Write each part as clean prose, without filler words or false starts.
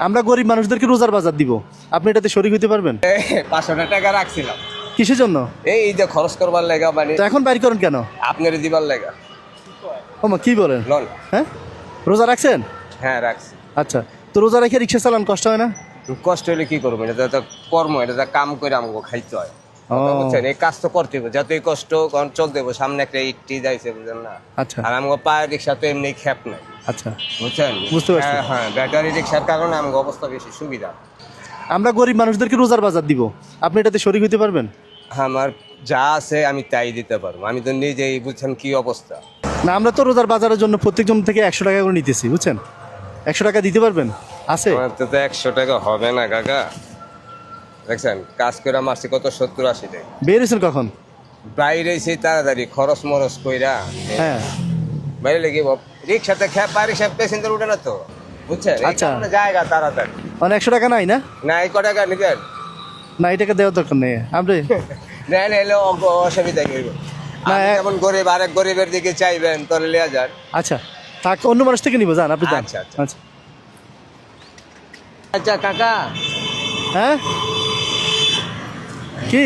আমরা গরিব মানুষদেরকে রোজার বাজার দিব, আপনি এটাতে শরীক হতে পারবেন? 500 টাকা রাখছিলাম কিসের জন্য? এই যে খরচ করবার লেগা, মানে তো এখন বাইর করেন কেন? আপনার দিবার লেগা। ওমা কি বলেন? লন। হ্যাঁ, রোজা রাখছেন? হ্যাঁ রাখছি। আচ্ছা, তো রোজা রেখে রিক্সা চালান, কষ্ট হয় না? কষ্ট হলে কি করবো, এটা তো কর্ম, এটা তো কাম করে আমাকে খাইতে হয়, বুঝছেন? এই কাজ তো করতে হবে, যতই কষ্ট কারণ চলতে হবে, সামনে একটা ইটটি যাইছে, বুঝলেন না? আচ্ছা আর আমাকে পায়ের রিক্সা তো এমনি খেপ নাই, আচ্ছা, বুঝছেন? বুঝতে পারছি। হ্যাঁ, ব্যাটারি রিক্সার কারণে আমাকে অবস্থা বেশি সুবিধা। আমরা গরিব মানুষদেরকে রোজার বাজার দিব, আপনি এটাতে শরীক হতে পারবেন? আমার যা আছে আমি তাই দিতে পারবো, আমি তো নিজেই, বুঝছেন কি অবস্থা। না, আমরা তো রোজার বাজারের জন্য প্রত্যেকজন থেকে 100 টাকা করে নিতেছি, বুঝছেন? 100 টাকা দিতে পারবেন? আছে? আমার তো 100 টাকা হবে না কাকা, দেখছেন কাজ করে মারছি কত 70-80 টাকা, বের হয়েছেন কখন? বাইরে সেই তাড়াতাড়ি খরচ মরচ কইরা হ্যাঁ, বাইরে লেগে রিক্সাতে খেপ, আর রিক্সা প্যাসেঞ্জার উঠে না তো, বুঝছেন? এই আচ্ছা। কারণে জায়গা তাড়াতাড়ি মানে 100 টাকা নাই না? না, এই ক টাকা নিবেন? না, এই টাকা দেওয়ার দরকার নেই আপনি। নেন, এলে অসুবিধা কি হইব? না, আপনি যেমন গরিব, আরেক গরিবের দিকে চাইবেন তাহলে লিয়া যান। আচ্ছা, থাক, অন্য মানুষ থেকে নিবো, যান আপনি যান। আচ্ছা, আচ্ছা। আচ্ছা। আচ্ছা কাকা, হ্যাঁ, কি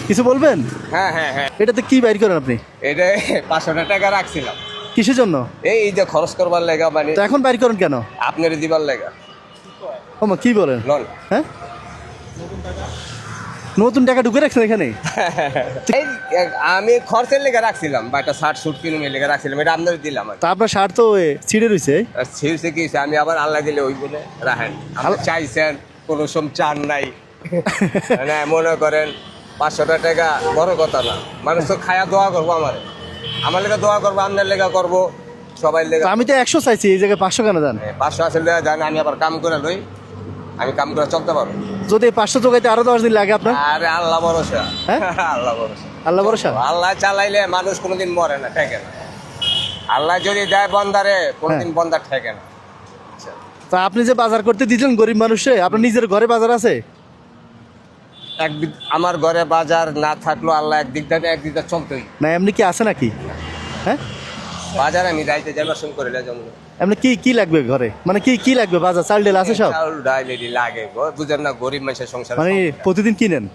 কিছু বলবেন? হ্যাঁ হ্যাঁ হ্যাঁ, এটাতে কি বাইর করেন আপনি? এটা 500 টাকা রাখছিলাম কিসের জন্য? এই যে খরচ করবার লেগা, মানে তো এখন বাইর করেন কেন? আপনার দিবার লেগা। ওমা কি বলেন? লন। হ্যাঁ, নতুন টাকা ঢুকে রাখছেন এখানে? এই আমি খরচের লেগে রাখছিলাম, বা একটা শার্ট স্যুট কিনুমের লেগে রাখছিলাম, এটা আপনার দিলাম। তা আপনার শার্ট তো ছিঁড়ে রয়েছে। আর ছিঁড়ছে কি হইছে? আমি আবার আল্লাহ দিলে ওই বলে রাখেন, আপনি চাইছেন কোনো সম চান নাই। মানে মনে করেন 500 টাকা বড় কথা না, মানুষ তো খায়া দোয়া করবো, আমার লেগে দোয়া করবো, আপনার লেগে করবো, সবাই লেগে। তা আমি তো 100 চাইছি, এই জায়গায় 500 কেন দেন? 500 আসলে জান, আমি আবার কাম করে লই, আমি কাম করে চলতে পারবো। যদি 500 জোগাইতে আরো 10 দিন লাগে আপনার? আরে আল্লাহ ভরসা। হ্যাঁ? আল্লাহ ভরসা। আল্লাহ ভরসা। আল্লাহ চালাইলে মানুষ কোনোদিন মরে না, ঠেকে না। আল্লাহ যদি দেয় বন্দারে, কোনোদিন বন্দার ঠেকে না। তা আপনি যে বাজার করতে দিচ্ছেন গরিব মানুষে, আপনার নিজের ঘরে বাজার আছে? আমার ঘরে বাজার না থাকলো আল্লাহ একদিকটা চলতোই না, এমনি কি আছে নাকি? হ্যাঁ, বাজার আমি যাইতে যাবার শুন করে যেমন এমনি কি কি লাগবে ঘরে, মানে কি কি লাগবে? বাজার চাল ডাল আছে সব? চাউল ডাল এডি লাগে গো, বুঝেন না, গরিব মানুষের সংসার। মানে প্রতিদিন কিনেন?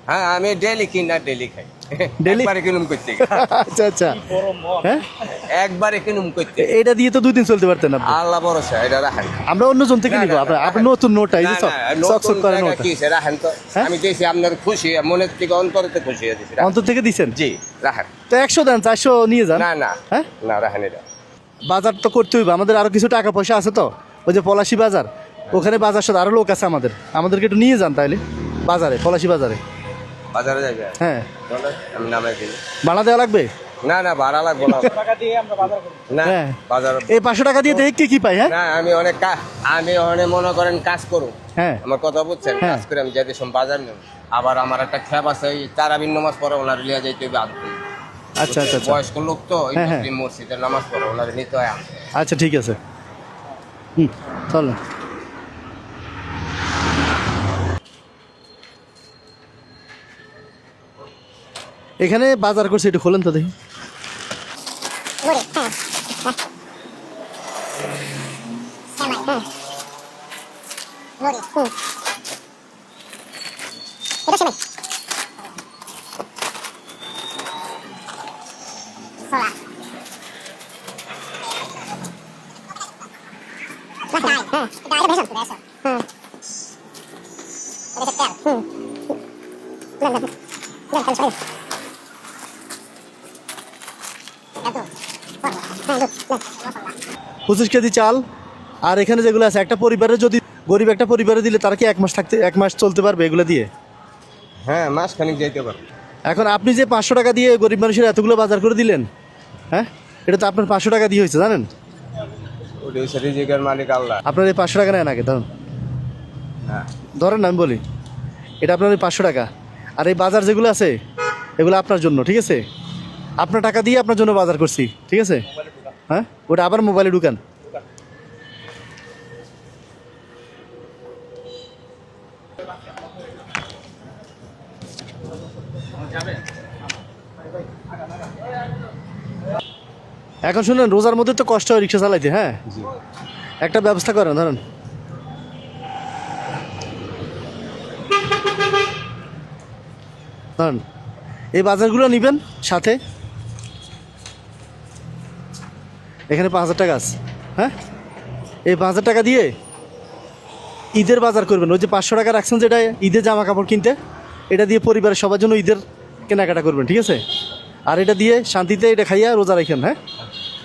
হ্যাঁ, আমি ডেইলি কিনি না, ডেইলি খাই। Daily? একবারে কিনুম করতে, আচ্ছা আচ্ছা। হ্যাঁ, একবারে কিনুম করতে। এটা দিয়ে তো 2 দিন চলতে পারতেন আপনি। আল্লাহ ভরসা, এটা রাখেন। আমরা অন্য জন থেকে না, নিব, না, আপনার না, আপনার নতুন নোটটা, এই যে চকচক করে নোট। কি সে রাখেন তো, হ্যাঁ? আমি দিয়েছি আপনার খুশি, মনের থেকে অন্তরেতে খুশি হয়ে দিয়েছি। অন্তর থেকে দিছেন? জি রাখেন। তো 100 দেন, 400 নিয়ে যান। না না হ্যাঁ, না, রাখেন এটা। বাজার তো করতে হইবে, আমাদের আরো কিছু টাকা পয়সা আছে তো, ওই যে পলাশি বাজার, ওখানে বাজার সাথে আরো লোক আছে আমাদেরকে একটু নিয়ে যান তাইলে বাজারে, পলাশি বাজারে। বাজারে যাবে? হ্যাঁ, চলেন, আমি নামাই দিই। ভাড়া দেওয়া লাগবে? না না, ভাড়া লাগবে না। না, হ্যাঁ, বাজার এই 500 টাকা দিয়ে দেখি কি কি পাই। হ্যাঁ, না, আমি অনেক মনে করেন কাজ করুন। হ্যাঁ, আমার কথা বুঝছেন, হ্যাঁ। কাজ করে আমি যাই সব বাজার নেব। আবার আমার একটা খ্যাপ আছে, ওই তারাবির নামাজ পড়ে, ওনার লিয়া যাইতে হবে আদতে। আচ্ছা আচ্ছা আচ্ছা, বয়স্ক লোক তো, ওই হ্যাঁ, হ্যাঁ। মুসলিম মসজিদের নামাজ পড়ে, ওনার নিতে হয় আনতে। আচ্ছা ঠিক আছে। চল না। এখানে বাজার করছে, একটু খোলেন তো দেখি। পঁচিশ কেজি চাল, আর এখানে যেগুলো আছে, একটা পরিবারে যদি গরিব একটা পরিবারে দিলে তারা কি 1 মাস চলতে পারবে এগুলো দিয়ে? হ্যাঁ, মাস খানিক যাইতে পারে। এখন আপনি যে 500 টাকা দিয়ে গরিব মানুষের এতগুলো বাজার করে দিলেন, হ্যাঁ, এটা তো আপনার 500 টাকা দিয়ে হয়েছে, জানেন? ওটা হচ্ছে রিজিকের মালিক আল্লাহ। আপনার এই 500 টাকা নেন আগে, ধরুন। হ্যাঁ, ধরেন না, আমি বলি, এটা আপনার এই 500 টাকা, আর এই বাজার যেগুলো আছে এগুলো আপনার জন্য, ঠিক আছে? আপনার টাকা দিয়ে আপনার জন্য বাজার করছি, ঠিক আছে? হ্যাঁ, ওটা আবার মোবাইলে ঢুকান। এখন শুনেন, রোজার মধ্যে তো কষ্ট হয় রিক্সা চালাইতে। হ্যাঁ, একটা ব্যবস্থা করেন, ধরেন ধরেন এই বাজারগুলো নেবেন সাথে, এখানে 5,000 টাকা আছে, হ্যাঁ এই 5,000 টাকা দিয়ে ঈদের বাজার করবেন। ওই যে 500 টাকা রাখছেন যেটা ঈদের জামা কাপড় কিনতে, এটা দিয়ে পরিবারের সবার জন্য ঈদের কেনাকাটা করবেন, ঠিক আছে? আর এটা দিয়ে শান্তিতে এটা খাইয়া রোজা রাখেন। হ্যাঁ,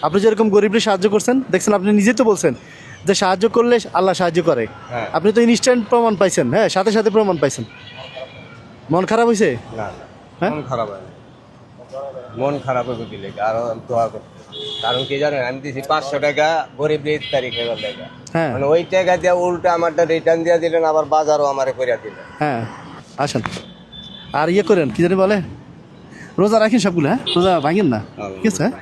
আপনি যেরকম গরিবদের সাহায্য করছেন, দেখছেন আপনি নিজেই তো বলছেন যে সাহায্য করলে আল্লাহ সাহায্য করে। হ্যাঁ। আপনি তো ইনস্ট্যান্ট প্রমাণ পাইছেন, হ্যাঁ সাথে সাথে প্রমাণ পাইছেন। মন খারাপ হয়েছে? না হ্যাঁ? মন খারাপ হয় না। মন খারাপ হবে দিলে আরো দোয়া করতে, কারণ কি জানেন আমি দিছি 500 টাকা গরিব ইফতারি খাইবার টাকা, হ্যাঁ মানে ওই টাকা দিয়ে উল্টা আমারটা রিটার্ন দিয়ে দিলেন, আবার বাজারও আমারে করিয়া দিলেন। হ্যাঁ আসেন। আর ইয়ে করেন, কি জানি বলে, রোজা রাখেন সবগুলো, হ্যাঁ রোজা ভাঙেন না, ঠিক আছে? হ্যাঁ